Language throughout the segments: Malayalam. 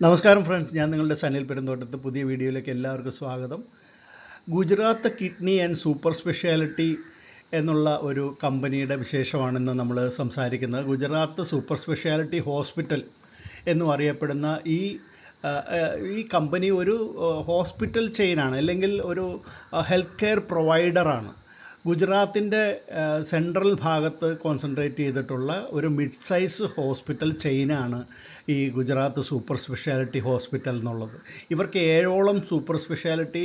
നമസ്കാരം ഫ്രണ്ട്സ്, ഞാൻ നിങ്ങളുടെ സനിൽ പെരുന്തോട്ടത്ത് പുതിയ വീഡിയോയിലേക്ക് എല്ലാവർക്കും സ്വാഗതം. Gujarat kidney and super speciality എന്നുള്ള ഒരു കമ്പനിയുടെ വിശേഷമാണിന്ന് നമ്മൾ സംസാരിക്കുന്നത്. ഗുജറാത്ത് സൂപ്പർ സ്പെഷ്യാലിറ്റി ഹോസ്പിറ്റൽ എന്നും അറിയപ്പെടുന്ന ഈ കമ്പനി ഒരു ഹോസ്പിറ്റൽ ചെയിനാണ്, അല്ലെങ്കിൽ ഒരു ഹെൽത്ത് കെയർ പ്രൊവൈഡറാണ്. ഗുജറാത്തിൻ്റെ സെൻട്രൽ ഭാഗത്ത് കോൺസെൻട്രേറ്റ് ചെയ്തിട്ടുള്ള ഒരു മിഡ് സൈസ് ഹോസ്പിറ്റൽ ചെയിനാണ് ഈ ഗുജറാത്ത് സൂപ്പർ സ്പെഷ്യാലിറ്റി ഹോസ്പിറ്റൽ എന്നുള്ളത്. ഇവർക്ക് 7ഓളം സൂപ്പർ സ്പെഷ്യാലിറ്റി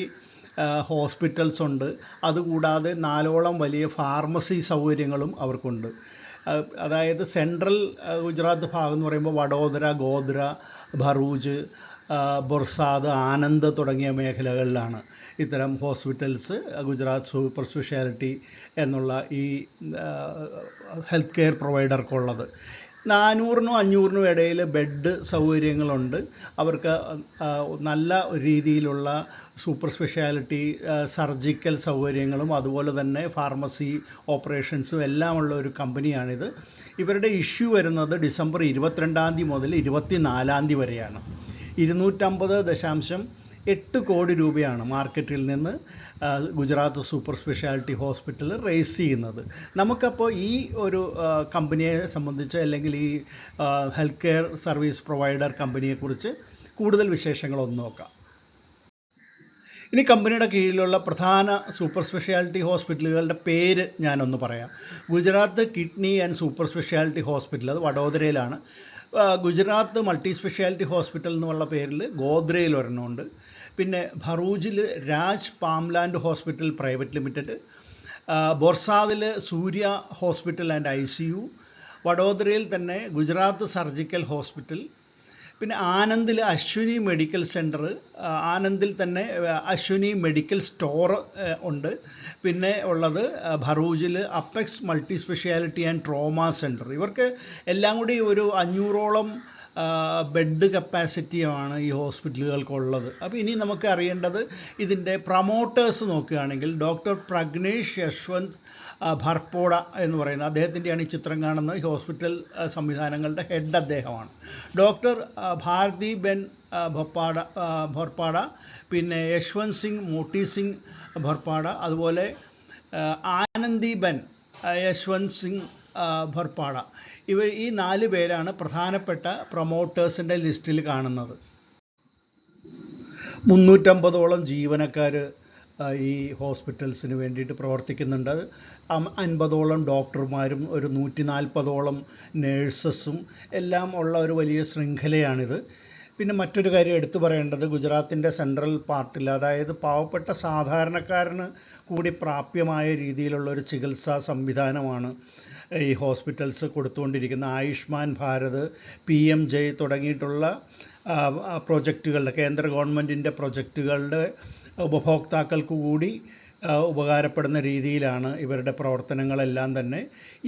ഹോസ്പിറ്റൽസ് ഉണ്ട്. അതുകൂടാതെ 4ഓളം വലിയ ഫാർമസി സൗകര്യങ്ങളും അവർക്കുണ്ട്. അതായത് സെൻട്രൽ ഗുജറാത്ത് ഭാഗം എന്ന് പറയുമ്പോൾ വഡോദര, ഗോദ്ര, ഭറൂച്ച്, ബൊർസാദ്, ആനന്ദ് തുടങ്ങിയ മേഖലകളിലാണ് ഇത്തരം ഹോസ്പിറ്റൽസ് ഗുജറാത്ത് സൂപ്പർ സ്പെഷ്യാലിറ്റി എന്നുള്ള ഈ ഹെൽത്ത് കെയർ പ്രൊവൈഡർക്കുള്ളത്. 400-നും 500-നും ഇടയിൽ ബെഡ് സൗകര്യങ്ങളുണ്ട്. അവർക്ക് നല്ല രീതിയിലുള്ള സൂപ്പർ സ്പെഷ്യാലിറ്റി സർജിക്കൽ സൗകര്യങ്ങളും അതുപോലെ തന്നെ ഫാർമസി ഓപ്പറേഷൻസും എല്ലാമുള്ള ഒരു കമ്പനിയാണിത്. ഇവരുടെ ഇഷ്യൂ വരുന്നത് ഡിസംബർ 22 മുതൽ 24 വരെയാണ്. 250.8 കോടി രൂപയാണ് മാർക്കറ്റിൽ നിന്ന് Gujarat super speciality hospital raise ചെയ്യുന്നത്. നമുക്കപ്പോൾ ഈ ഒരു കമ്പനിയെ സംബന്ധിച്ച്, അല്ലെങ്കിൽ ഈ ഹെൽത്ത് കെയർ സർവീസ് പ്രൊവൈഡർ കമ്പനിയെക്കുറിച്ച് കൂടുതൽ വിശേഷങ്ങളൊന്ന് നോക്കാം. ഇനി കമ്പനിയുടെ കീഴിലുള്ള പ്രധാന സൂപ്പർ സ്പെഷ്യാലിറ്റി ഹോസ്പിറ്റലുകളുടെ പേര് ഞാനൊന്ന് പറയാം. Gujarat kidney and super speciality hospital, അത് വഡോദരയിലാണ്. ഗുജറാത്ത് മൾട്ടി സ്പെഷ്യാലിറ്റി ഹോസ്പിറ്റൽ എന്നുള്ള പേരിൽ ഗോദ്രയിൽ ഒരെണ്ണമുണ്ട്. പിന്നെ ഭറൂച്ചിൽ Raj Palmland hospital private limited, ബൊർസാദിൽ സൂര്യ ഹോസ്പിറ്റൽ ആൻഡ് ICU, വഡോദരയിൽ തന്നെ ഗുജറാത്ത് സർജിക്കൽ ഹോസ്പിറ്റൽ, പിന്നെ ആനന്ദിൽ അശ്വിനി മെഡിക്കൽ സെൻറ്റർ, ആനന്ദിൽ തന്നെ അശ്വിനി മെഡിക്കൽ സ്റ്റോർ ഉണ്ട്. പിന്നെ ഉള്ളത് ഭറൂച്ചിൽ apex multi speciality and trauma centre. ഇവർക്ക് എല്ലാം കൂടി ഒരു 500ഓളം ബെഡ് കപ്പാസിറ്റിയാണ് ഈ ഹോസ്പിറ്റലുകൾക്കുള്ളത്. അപ്പോൾ ഇനി നമുക്ക് അറിയേണ്ടത് ഇതിൻ്റെ പ്രൊമോട്ടേഴ്സ് നോക്കുകയാണെങ്കിൽ ഡോക്ടർ പ്രഗ്നേഷ് യശ്വന്ത് ഭർപോഡ എന്ന് പറയുന്ന അദ്ദേഹത്തിൻ്റെയാണ് ഈ ചിത്രം കാണുന്നത്. ഈ ഹോസ്പിറ്റൽ സംവിധാനങ്ങളുടെ ഹെഡ് അദ്ദേഹമാണ്. ഡോക്ടർ ഭാരതി ബെൻ ഭൊർപാഡ, പിന്നെ യശ്വന്ത് സിംഗ് മോട്ടി സിംഗ് ഭൊർപാഡ, അതുപോലെ ആനന്ദി ബെൻ യശ്വന്ത് സിംഗ് ഭൊർപാഡ. ഈ 4 പേരാണ് പ്രധാനപ്പെട്ട പ്രൊമോട്ടേഴ്സിൻ്റെ ലിസ്റ്റിൽ കാണുന്നത്. 350ഓളം ജീവനക്കാർ ഈ ഹോസ്പിറ്റൽസിന് വേണ്ടിയിട്ട് പ്രവർത്തിക്കുന്നുണ്ട്. 50ഓളം ഡോക്ടർമാരും ഒരു 140ഓളം നേഴ്സസും എല്ലാം ഉള്ള ഒരു വലിയ ശൃംഖലയാണിത്. പിന്നെ മറ്റൊരു കാര്യം എടുത്തു പറയേണ്ടത്, ഗുജറാത്തിൻ്റെ സെൻട്രൽ പാർട്ടിൽ, അതായത് പാവപ്പെട്ട സാധാരണക്കാരന് കൂടി പ്രാപ്യമായ രീതിയിലുള്ള ഒരു ചികിത്സാ സംവിധാനമാണ് ഈ ഹോസ്പിറ്റൽസ് കൊടുത്തുകൊണ്ടിരിക്കുന്ന. ആയുഷ്മാൻ ഭാരത്, PMJ തുടങ്ങിയിട്ടുള്ള പ്രൊജക്റ്റുകളുടെ, കേന്ദ്ര ഗവൺമെൻറ്റിൻ്റെ പ്രൊജക്റ്റുകളുടെ ഉപഭോക്താക്കൾക്ക് കൂടി ഉപകാരപ്പെടുന്ന രീതിയിലാണ് ഇവരുടെ പ്രവർത്തനങ്ങളെല്ലാം തന്നെ.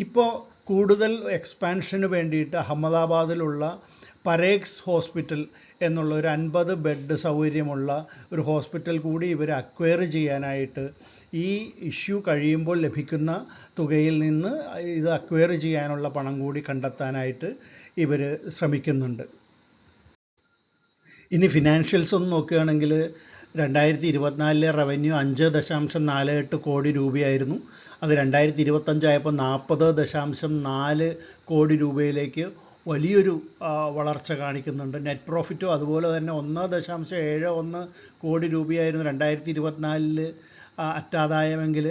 ഇപ്പോൾ കൂടുതൽ എക്സ്പാൻഷന് വേണ്ടിയിട്ട് അഹമ്മദാബാദിലുള്ള പരേക്സ് ഹോസ്പിറ്റൽ എന്നുള്ള ഒരു 50 ബെഡ് സൗകര്യമുള്ള ഒരു ഹോസ്പിറ്റൽ കൂടി ഇവർ അക്വയർ ചെയ്യാനായിട്ട്, ഈ ഇഷ്യൂ കഴിയുമ്പോൾ ലഭിക്കുന്ന തുകയിൽ നിന്ന് ഇത് അക്വയർ ചെയ്യാനുള്ള പണം കൂടി കണ്ടെത്താനായിട്ട് ഇവർ ശ്രമിക്കുന്നുണ്ട്. ഇനി ഫിനാൻഷ്യൽസ് ഒന്ന് നോക്കുകയാണെങ്കിൽ 2024 റവന്യൂ 5.48 കോടി രൂപയായിരുന്നു. അത് 2025 ആയപ്പോൾ 40.4 കോടി രൂപയിലേക്ക് വലിയൊരു വളർച്ച കാണിക്കുന്നുണ്ട്. നെറ്റ് പ്രോഫിറ്റും അതുപോലെ തന്നെ 1.71 കോടി രൂപയായിരുന്നു 2024 അറ്റാദായമെങ്കിൽ,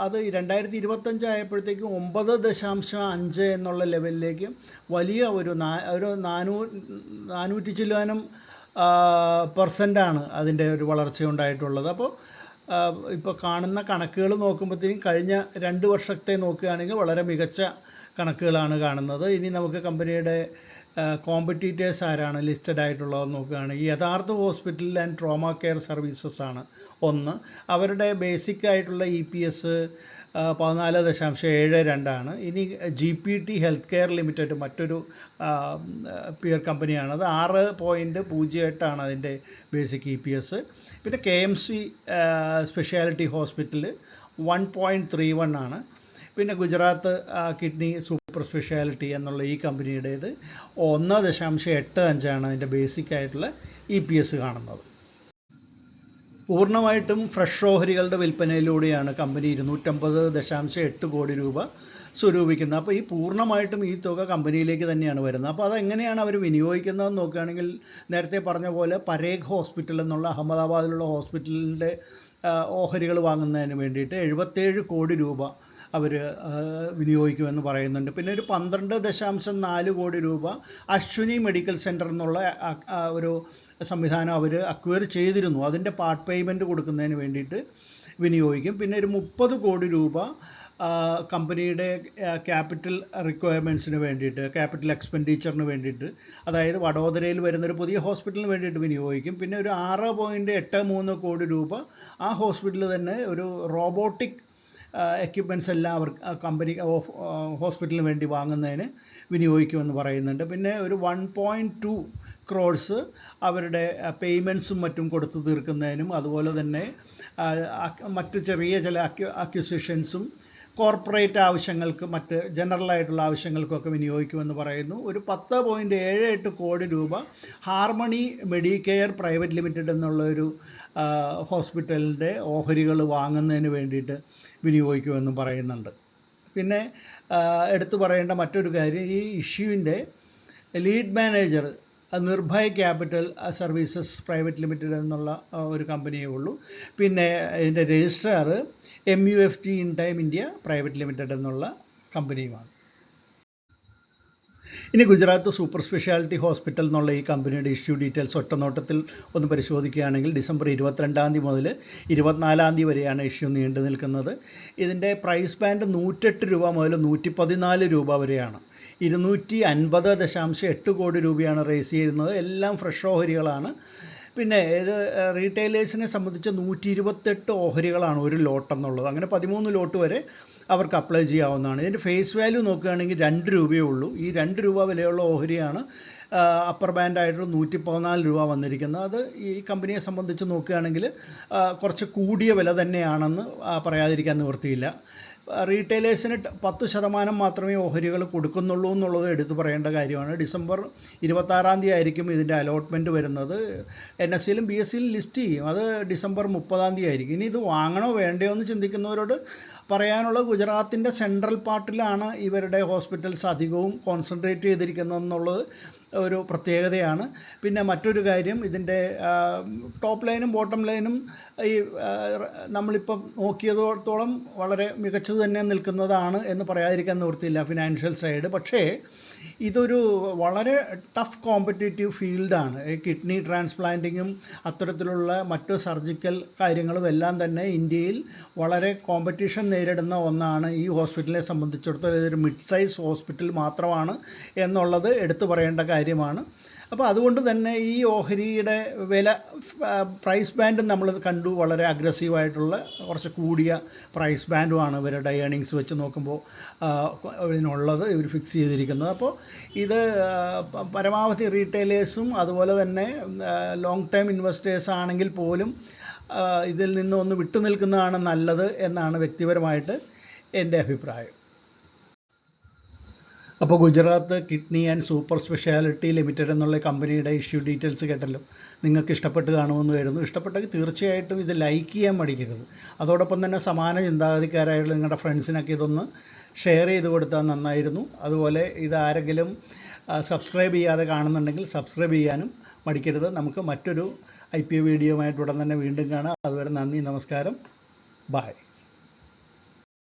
അത് 2025 ആയപ്പോഴത്തേക്കും 9.5 എന്നുള്ള ലെവലിലേക്ക് വലിയ ഒരു 400 ചില്ലാനം % അതിൻ്റെ ഒരു വളർച്ച ഉണ്ടായിട്ടുള്ളത്. അപ്പോൾ ഇപ്പോൾ കാണുന്ന കണക്കുകൾ നോക്കുമ്പോഴത്തേക്കും കഴിഞ്ഞ 2 വർഷത്തെ നോക്കുകയാണെങ്കിൽ വളരെ മികച്ച കണക്കുകളാണ് കാണുന്നത്. ഇനി നമുക്ക് കമ്പനിയുടെ കോമ്പറ്റീറ്റേഴ്സ് ആരാണ് ലിസ്റ്റഡ് ആയിട്ടുള്ളതെന്ന് നോക്കുകയാണെങ്കിൽ യഥാർത്ഥ hospital and trauma care services ആണ് ഒന്ന്. അവരുടെ ബേസിക് ആയിട്ടുള്ള EPS 14.72 ആണ്. ഇനി GPT ഹെൽത്ത് കെയർ ലിമിറ്റഡ് മറ്റൊരു പിയർ കമ്പനിയാണത്. 6.08 ആണ് അതിൻ്റെ ബേസിക് EPS. പിന്നെ KMC സ്പെഷ്യാലിറ്റി ഹോസ്പിറ്റൽ 1.31 ആണ്. പിന്നെ ഗുജറാത്ത് കിഡ്നി സൂപ്പർ സ്പെഷ്യാലിറ്റി എന്നുള്ള ഈ കമ്പനിയുടേത് 1.85 അതിൻ്റെ ബേസിക് ആയിട്ടുള്ള EPS കാണുന്നത്. പൂർണ്ണമായിട്ടും ഫ്രഷ് ഓഹരികളുടെ വിൽപ്പനയിലൂടെയാണ് കമ്പനി 250.8 കോടി രൂപ സ്വരൂപിക്കുന്നത്. അപ്പോൾ ഈ പൂർണ്ണമായിട്ടും ഈ തുക കമ്പനിയിലേക്ക് തന്നെയാണ് വരുന്നത്. അപ്പോൾ അതെങ്ങനെയാണ് അവർ വിനിയോഗിക്കുന്നതെന്ന് നോക്കുകയാണെങ്കിൽ, നേരത്തെ പറഞ്ഞ പോലെ പരേഖ് ഹോസ്പിറ്റൽ എന്നുള്ള അഹമ്മദാബാദിലുള്ള ഹോസ്പിറ്റലിൻ്റെ ഓഹരികൾ വാങ്ങുന്നതിന് വേണ്ടിയിട്ട് 77 കോടി രൂപ അവർ വിനിയോഗിക്കുമെന്ന് പറയുന്നുണ്ട്. പിന്നെ ഒരു 12.4 കോടി രൂപ അശ്വിനി മെഡിക്കൽ സെൻറ്റർ എന്നുള്ള ഒരു സംവിധാനം അവർ അക്വയർ ചെയ്തിരുന്നു. അതിൻ്റെ പാർട്ട് പേയ്മെൻറ്റ് കൊടുക്കുന്നതിന് വേണ്ടിയിട്ട് വിനിയോഗിക്കും. പിന്നെ ഒരു 30 കോടി രൂപ കമ്പനിയുടെ ക്യാപിറ്റൽ റിക്വയർമെൻറ്റ്സിന് വേണ്ടിയിട്ട്, ക്യാപിറ്റൽ എക്സ്പെൻഡിച്ചറിന് വേണ്ടിയിട്ട്, അതായത് വഡോദരയിൽ വരുന്നൊരു പുതിയ ഹോസ്പിറ്റലിന് വേണ്ടിയിട്ട് വിനിയോഗിക്കും. പിന്നെ ഒരു 6.83 കോടി രൂപ ആ ഹോസ്പിറ്റലിൽ തന്നെ ഒരു റോബോട്ടിക് എക്യുപ്മെൻറ്റ്സ് എല്ലാം അവർ കമ്പനി ഹോസ്പിറ്റലിന് വേണ്ടി വാങ്ങുന്നതിന് വിനിയോഗിക്കുമെന്ന് പറയുന്നുണ്ട്. പിന്നെ ഒരു 1.2 ക്രോഡ്സ് അവരുടെ പേയ്മെൻറ്റ്സും മറ്റും കൊടുത്തു തീർക്കുന്നതിനും, അതുപോലെ തന്നെ മറ്റ് ചെറിയ ചില അക്വിസിഷൻസും കോർപ്പറേറ്റ് ആവശ്യങ്ങൾക്ക്, മറ്റ് ജനറലായിട്ടുള്ള ആവശ്യങ്ങൾക്കൊക്കെ വിനിയോഗിക്കുമെന്ന് പറയുന്നു. ഒരു 10.78 കോടി രൂപ ഹാർമണി മെഡിക്കെയർ പ്രൈവറ്റ് ലിമിറ്റഡ് എന്നുള്ള ഒരു ഹോസ്പിറ്റലിൻ്റെ ഓഹരികൾ വാങ്ങുന്നതിന് വേണ്ടിയിട്ട് വിനിയോഗിക്കുമെന്നും പറയുന്നുണ്ട്. പിന്നെ എടുത്തു പറയേണ്ട മറ്റൊരു കാര്യം, ഈ ഇഷ്യൂവിൻ്റെ lead manager Nirbhay capital services private limited എന്നുള്ള ഒരു കമ്പനിയേ ഉള്ളൂ. പിന്നെ ഇതിൻ്റെ registrar MUFG in time India private limited എന്നുള്ള കമ്പനിയുമാണ്. ഇനി ഗുജറാത്ത് സൂപ്പർ സ്പെഷ്യാലിറ്റി ഹോസ്പിറ്റൽ എന്നുള്ള ഈ കമ്പനിയുടെ ഇഷ്യൂ ഡീറ്റെയിൽസ് ഒറ്റനോട്ടത്തിൽ ഒന്ന് പരിശോധിക്കുകയാണെങ്കിൽ, ഡിസംബർ 22 മുതൽ 24 വരെയാണ് ഇഷ്യൂ നീണ്ടു നിൽക്കുന്നത്. ഇതിൻ്റെ പ്രൈസ് ബാൻഡ് 108 രൂപ മുതൽ 114 രൂപ വരെയാണ്. 250.8 കോടി രൂപയാണ് റേസ് ചെയ്യുന്നത്. എല്ലാം ഫ്രഷ് ഓഹരികളാണ്. പിന്നെ ഇത് റീറ്റെയിലേഴ്സിനെ സംബന്ധിച്ച് 128 ഓഹരികളാണ് ഒരു ലോട്ട് എന്നുള്ളത്. അങ്ങനെ 13 ലോട്ട് വരെ അവർക്ക് അപ്ലൈ ചെയ്യാവുന്നതാണ്. ഇതിൻ്റെ ഫേസ് വാല്യൂ നോക്കുകയാണെങ്കിൽ 2 രൂപയേ ഉള്ളൂ. ഈ 2 രൂപ വിലയുള്ള ഓഹരിയാണ് അപ്പർ ബാൻഡായിട്ട് 114 രൂപ വന്നിരിക്കുന്നത്. അത് ഈ കമ്പനിയെ സംബന്ധിച്ച് നോക്കുകയാണെങ്കിൽ കുറച്ച് കൂടിയ വില തന്നെയാണെന്ന് പറയാതിരിക്കാൻ നിവൃത്തിയില്ല. റീറ്റെയിലേഴ്സിന് 10% മാത്രമേ ഓഹരികൾ കൊടുക്കുന്നുള്ളൂ എന്നുള്ളത് എടുത്തു പറയേണ്ട കാര്യമാണ്. ഡിസംബർ 26 ആയിരിക്കും ഇതിൻ്റെ അലോട്ട്മെൻറ്റ് വരുന്നത്. NSEയിലും BSEയിലും ലിസ്റ്റ് ചെയ്യും. അത് ഡിസംബർ 30 ആയിരിക്കും. ഇനി ഇത് വാങ്ങണോ വേണ്ടയോ എന്ന് ചിന്തിക്കുന്നവരോട് പറയാനുള്ള, ഗുജറാത്തിൻ്റെ സെൻട്രൽ പാർട്ടിലാണ് ഇവരുടെ ഹോസ്പിറ്റൽസ് അധികവും കോൺസെൻട്രേറ്റ് ചെയ്തിരിക്കുന്നതെന്നുള്ളത് ഒരു പ്രത്യേകതയാണ്. പിന്നെ മറ്റൊരു കാര്യം, ഇതിൻ്റെ ടോപ്പ് ലൈനും ബോട്ടം ലൈനും ഈ നമ്മളിപ്പം നോക്കിയതോടത്തോളം വളരെ മികച്ചത് തന്നെ നിൽക്കുന്നതാണ് എന്ന് പറയാതിരിക്കാൻ നിവൃത്തിയില്ല, ഫിനാൻഷ്യൽ സൈഡ്. പക്ഷേ ഇതൊരു വളരെ ടഫ് കോമ്പറ്റേറ്റീവ് ഫീൽഡാണ്. കിഡ്നി ട്രാൻസ്പ്ലാന്റിങ്ങും അത്തരത്തിലുള്ള മറ്റ് സർജിക്കൽ കാര്യങ്ങളും എല്ലാം തന്നെ ഇന്ത്യയിൽ വളരെ കോമ്പറ്റീഷൻ നേരിടുന്ന ഒന്നാണ്. ഈ ഹോസ്പിറ്റലിനെ സംബന്ധിച്ചിടത്തോളം ഇതൊരു മിഡ് സൈസ് ഹോസ്പിറ്റൽ മാത്രമാണ് എന്നുള്ളത് എടുത്തു പറയേണ്ട കാര്യമാണ്. അപ്പോൾ അതുകൊണ്ട് തന്നെ ഈ ഓഹരിയുടെ വില, പ്രൈസ് ബാൻഡും നമ്മൾ കണ്ടു, വളരെ അഗ്രസീവായിട്ടുള്ള കുറച്ച് കൂടിയ പ്രൈസ് ബാൻഡുമാണ് ഇവരുടെ ഏണിങ്സ് വെച്ച് നോക്കുമ്പോൾ ഇതിനുള്ളത്, ഇവർ ഫിക്സ് ചെയ്തിരിക്കുന്നത്. അപ്പോൾ ഇത് പരമാവധി റീറ്റെയിലേഴ്സും അതുപോലെ തന്നെ ലോങ് ടൈം ഇൻവെസ്റ്റേഴ്സ് ആണെങ്കിൽ പോലും ഇതിൽ നിന്ന് ഒന്ന് വിട്ടു നിൽക്കുന്നതാണ് നല്ലത് എന്നാണ് വ്യക്തിപരമായിട്ട് എൻ്റെ അഭിപ്രായം. അപ്പോൾ Gujarat kidney and super speciality limited എന്നുള്ള കമ്പനിയുടെ ഇഷ്യൂ ഡീറ്റെയിൽസ് കേട്ടല്ലോ. നിങ്ങൾക്ക് ഇഷ്ടപ്പെട്ട് കാണുമെന്ന് കരുതുന്നു. ഇഷ്ടപ്പെട്ടെങ്കിൽ തീർച്ചയായിട്ടും ഇത് ലൈക്ക് ചെയ്യാൻ മടിക്കരുത്. അതോടൊപ്പം തന്നെ സമാന ചിന്താഗതിക്കാരായുള്ള നിങ്ങളുടെ ഫ്രണ്ട്സിനൊക്കെ ഇതൊന്ന് ഷെയർ ചെയ്ത് കൊടുത്താൽ നന്നായിരുന്നു. അതുപോലെ ഇതാരെങ്കിലും സബ്സ്ക്രൈബ് ചെയ്യാതെ കാണുന്നുണ്ടെങ്കിൽ സബ്സ്ക്രൈബ് ചെയ്യാനും മടിക്കരുത്. നമുക്ക് മറ്റൊരു IPO വീഡിയോയുമായിട്ട് ഉടൻ തന്നെ വീണ്ടും കാണാം. അതുവരെ നന്ദി, നമസ്കാരം, ബൈ.